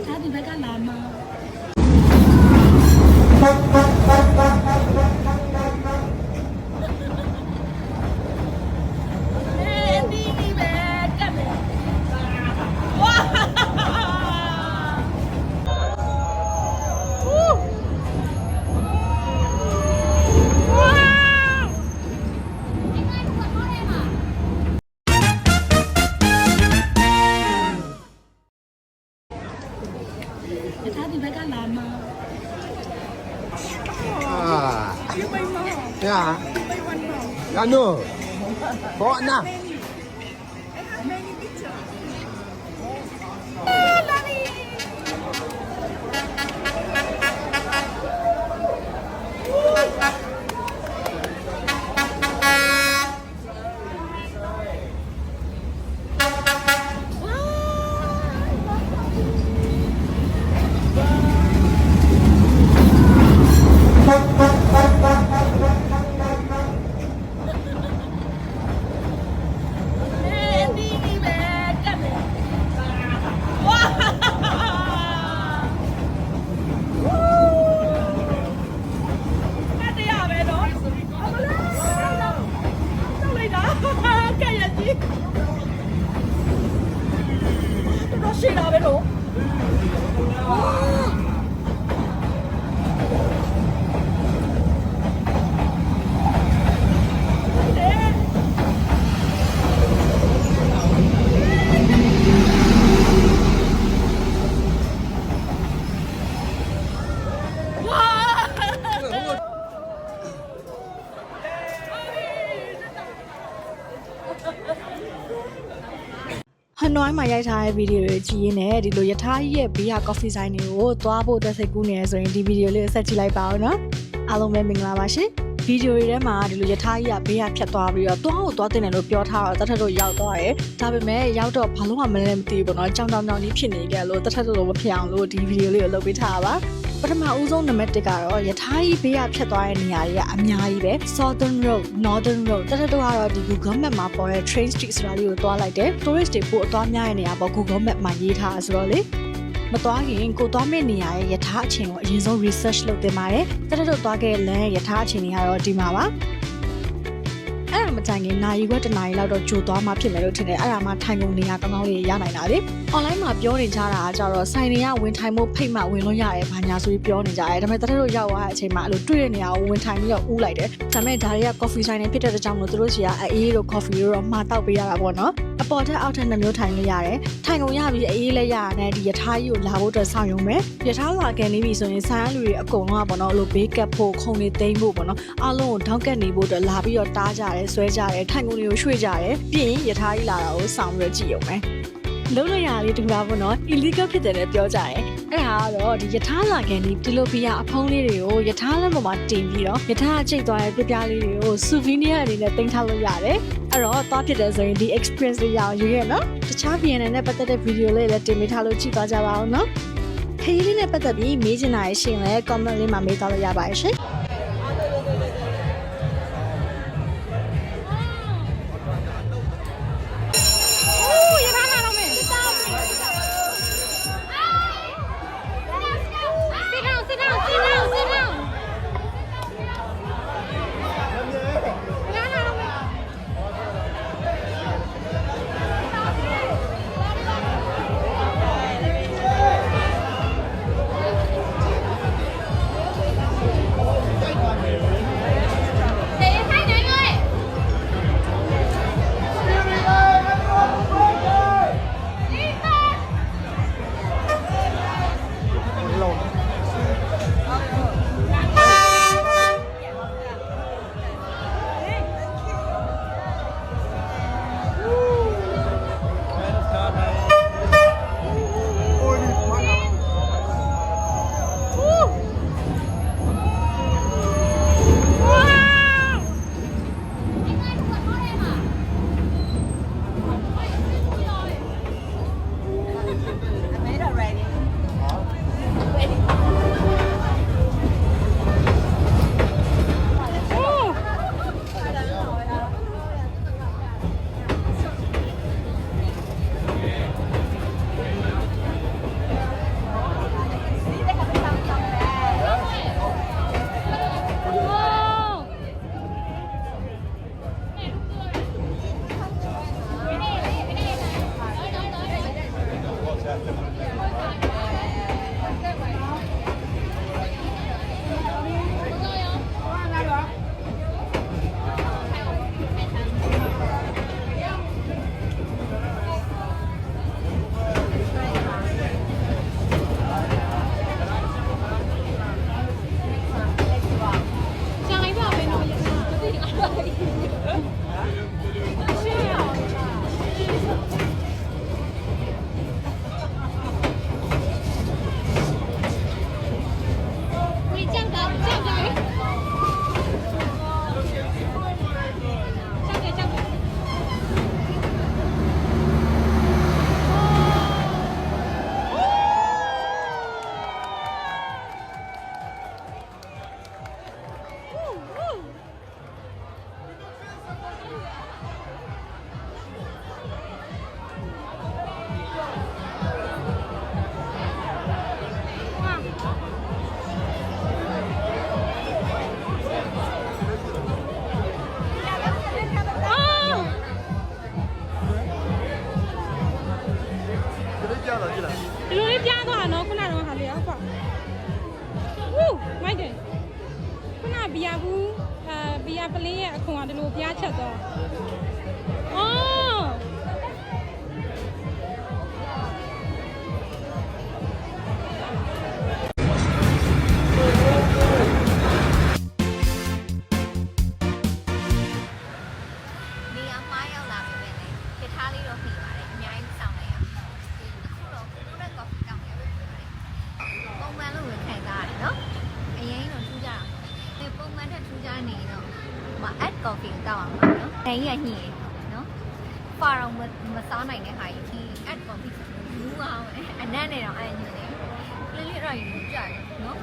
他这边干嘛吗？哎，你呗，干咩？哇！他这边干嘛吗？啊，呀，呀喏，好呐。睡了没中？ဟနွိုင်းမှာရိုက်ထားတဲ့ဗီဒီယိုတွေကြည့်ရင်းနဲ့ဒီလိုယထာကြီးရဲ့ဘေးကကော်ဖီဆိုင်တွေကိုသွားဖို့အတွက်စိတ်ကူးနေရဆိုရင်ဒီဗီဒီယိုလေးကိုဆက်ကြည့်လိုက်ပါဦးနော်အားလုံးပဲမင်္ဂလာပါရှင်ဗီဒီယိုတွေထဲမှာဒီလိုယထာကြီးကဘေးကဖြတ်သွားပြီးတော့သွားတင်တယ်လို့ပြောထားတော့တထက်တို့ရောက်သွားတယ်ဒါပေမဲ့ရောက်တော့ဘာလို့မှမလဲမသိဘူးပေါ့နော်ကြောင်ကြီးဖြစ်နေကြလို့တထက်တို့လိုမဖြစ်အောင်လို့ဒီဗီဒီယိုလေးကိုလုပ်ပေးထားတာပါပထမဦးဆုံးနံပါတ်1ကတော့ယထာကြီးဘေးကဖြတ်သွားတဲ့နေရာတွေကအများကြီးပဲ Southern Road Northern Road တထက်တို့ကတော့ဒီ Google Map မှာပေါ်တဲ့ Train Street ဆိုတာလေးကိုသွားလိုက်တယ် Tourist တွေပို့အသွားများတဲ့နေရာပေါ့ Google Map မှာရေးထားဆိုတော့လေမသွားခင်ကိုသွားမယ့်နေရာရဲ့ယထာအချိန်ကိုအရင်ဆုံး research လုပ်သင့်ပါတယ်တထက်တို့သွားခဲ့တဲ့လမ်းရဲ့ယထာအချိန်တွေကတော့ဒီမှာပါအဲ့ဒါမတိုင်ခင်နိုင်ရွက်တနာရီလောက်တော့ကြိုသွားမှဖြစ်မယ်လို့ထင်တယ်အဲ့ဒါမှထိုင်ကုန်နေရာကောင်းလေးရနိုင်တာလေ online မှာပြောနေကြတာကကြတော့ဆိုင်တွေကဝင်ထိုင်မှုဖိတ်မှဝင်လို့ရတယ်ဘာညာဆိုပြီးပြောနေကြတယ်ဒါပေမဲ့တထက်တို့ရောက်သွားတဲ့အချိန်မှာအဲ့လိုတွေ့တဲ့နေရာကိုဝင်ထိုင်ပြီးတော့ဥလိုက်တယ်ဒါပေမဲ့ဒါတွေက coffee ဆိုင်တွေဖြစ်တဲ့ကြောင့်မို့သူတို့စီကအေးတို့ coffee တို့တော့မှာတောက်ပေးရတာပေါ့နော်အပေါ်ထက်အောက်ထက်နှမျိုးထိုင်လို့ရတယ်ထိုင်ကုန်ရပြီးအေးလည်းရရတယ်ဒီယထာကြီးကိုလာဖို့အတွက်ဆောင်ရုံပဲယထာလာကန်နေပြီဆိုရင်ဆိုင်လူတွေအကုန်လုံးကပေါ့နော်အဲ့လိုဘေးကပ်ဖို့ခုံနေသိမ်းဖို့ပေါ့နော်အားလုံးကိုထောက်ကတ်နေဖို့အတွက်လာပြီးတော့တားကြတယ်ဆွဲကြတယ်ထိုင်ကုန်တွေကိုရွှေ့ကြတယ်ပြီးရင်ယထာကြီးလာတာကိုဆောင်ပြီးတော့ကြည့်ရုံပဲလုံးလို့ရလေးတူပါပေါ့နော် illegal ဖြစ်တယ်လည်းပြောကြတယ်အဲ့ဒါကတော့ဒီယထာလာကန်ဒီတီလိုပီယာအဖုံးလေးတွေကိုယထာလမ်းပေါ်မှာတင်ပြီးတော့ယထာချိတ်သွားတဲ့ပြပြလေးတွေကို souvenir အနေနဲ့တင်ထားလို့ရတယ်အဲ့တော့သွားဖြစ်တယ်ဆိုရင်ဒီ experience လေးရအောင်ယူခဲ့နော်တခြား VN နဲ့ပတ်သက်တဲ့ video လေးလည်းတင်ပေးထားလို့ကြည့်သွားကြပါဦးနော်ခရီးလေးနဲ့ပတ်သက်ပြီးမေးချင်တာရှိရင်လည်း comment လေးမှာမေးသွားလို့ရပါတယ်ရှင် ဒီလိုလေးပြားသွားတာနော်ခုနကတော့ဟာလေးဟုတ်ပါဝူးမိုက်တယ်ခုနဘီယာဘူးဘီယာပလင်းရဲ့အခွန်ကဒီလိုပြားချက်သွားအော်နေရာမှားရောက်လာပြီပဲလေပြထားလေးတော့ပြီးပါတယ်အများကြီးစောင့်လိုက်ရအခုတော့ကိုရက်ကော်ဖီတောင်းရပါမယ်ပုံမှန်လို့ဝင်ခံစားရတယ်နော်အရင်တော့ထူးကြတာဒီပုံမှန်ထက်ထူးကြနေတော့မ add coffee တောင်းအောင်ပါနော်အဲ့ရညှိရနော်ဖာတော့မစားနိုင်တဲ့ဟာကြီးဒီ add coffee ဘူးအောင်အနက်နဲ့တော့အဲ့ညှိနေလေးလေးတော့ယူကြတယ်နော်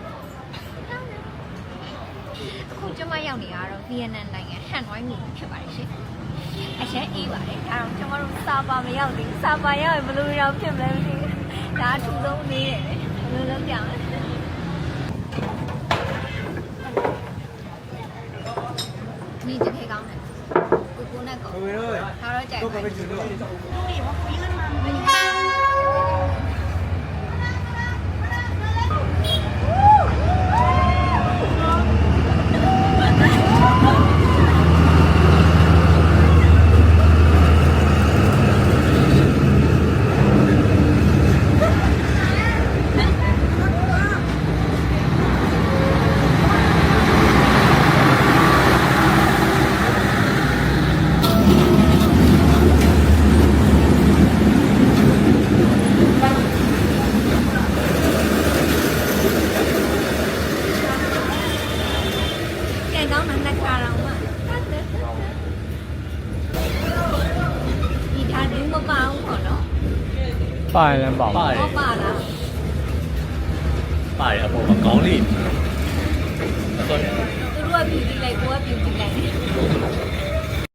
အခုကျမရောက်နေတာတော့ VNN နိုင်ငံဟန်နွိုင်းမြို့ဖြစ်ပါတယ်ရှင်အရင်အေးပါတယ်ဒါတော့ကျမတို့စာပါမရောက်သေးစာပါရောက်ရင်ဘယ်လိုရောက်ဖြစ်မလဲမသိဘူးဒါအထူးဆုံးနေတယ်ဘယ်လိုလုပ်ကြမလဲဒီတခေကောင်းတယ်ကိုနဲ့ကောဒါတော့ကြိုက်ပါတယ်ကောင်းမှနှစ်ခါတော့မှဒီထားဒူးမပအောင်ပေါ့နော် ပါရင်လည်းပါပါ ဟောပါလား ပါတယ်အပေါ်မှာကောင်းလေးတော်တယ် သူတို့ကပြူကြည့်လိုက်ကိုကပြူကြည့်လိုက်